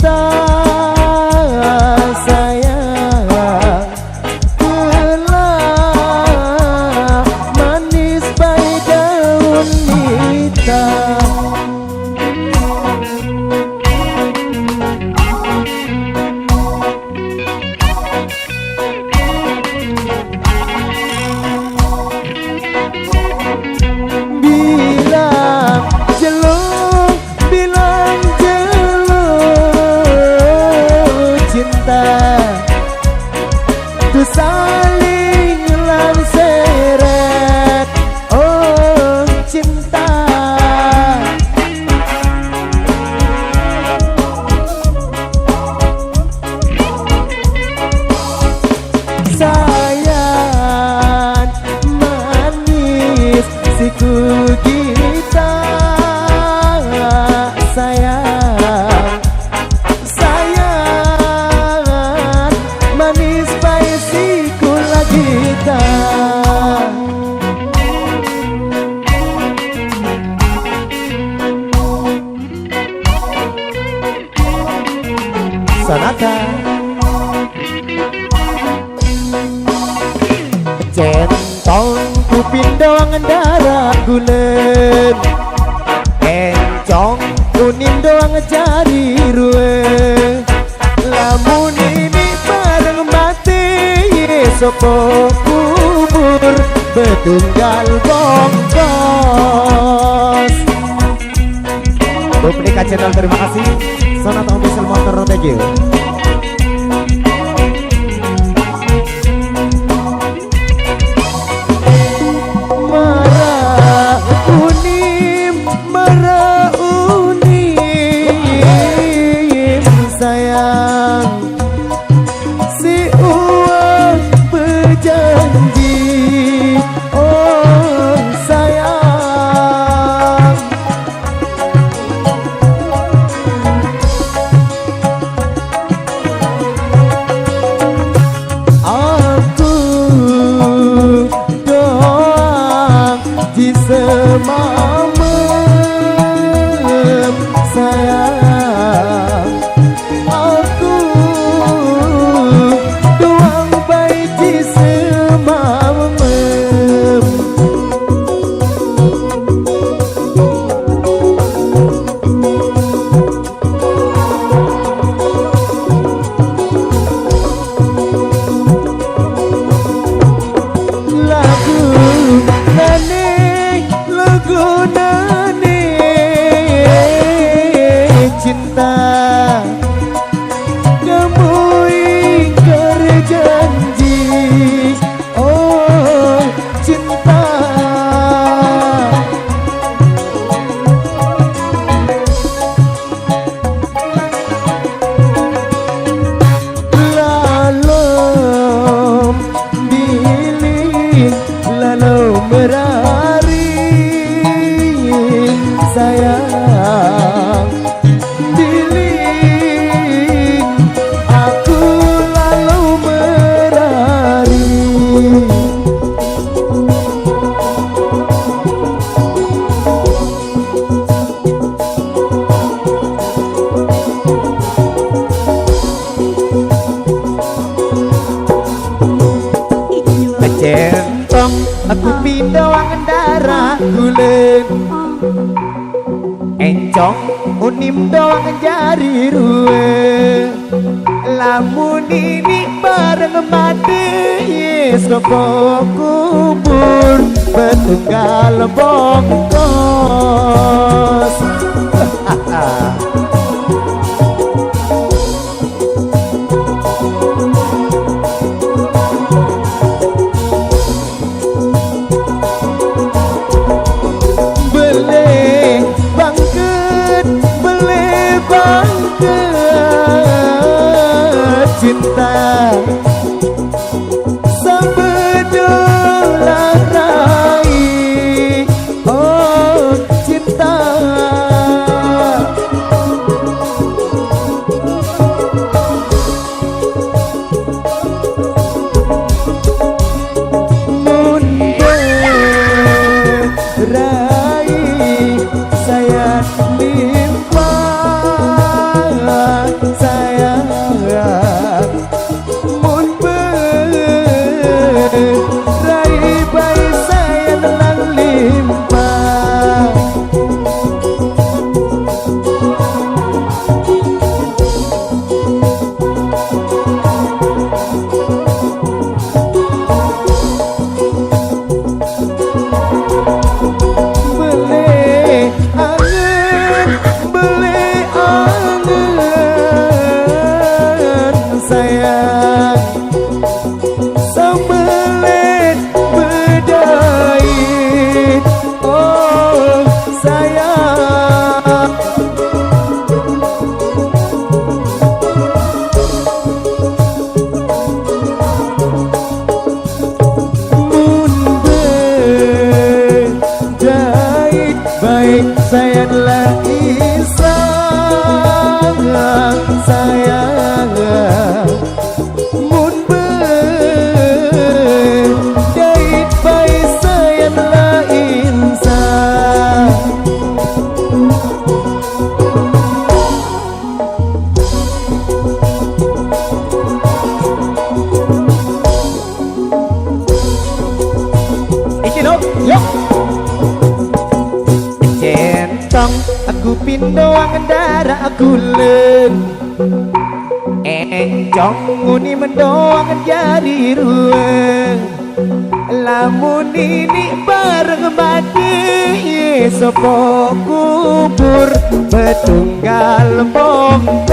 kita sayang, telah manis baik daun kita. Tuh saling lanseret, oh cinta. Sayang manis siku kita sayang, sayang manis baik sikula kita. Sonata centong kupin doang darah gulen, encong kuning doang jari ruwe. Lamun ini bareng mati sopo kubur betunggal bongkos. Duplikat channel, terima kasih. Sonata Official Motor, thank you. Marah unim sayang, si uang berjanji, oh sayang. Aku doang di semamem sayang, aku doang baik di semamem. Lagu nane, lagu nane cinta, kamu ingkar janji, oh cinta. Lalom biling, lalu merari sayang, biling aku lalu merari. Centong aku pindoang darah gulen, encong unim doang jari ruwe. Lamun ini bareng mati sopo kubur betunggal bongkos. Cinta sebedulah rai, oh cinta. Mundur rai saya limpah Yuk. Centong aku pindo ngendara aku leng. Encong nguni mendoang jadi ruang. Lamun ini bareng mati sopo kubur betunggal bongkos.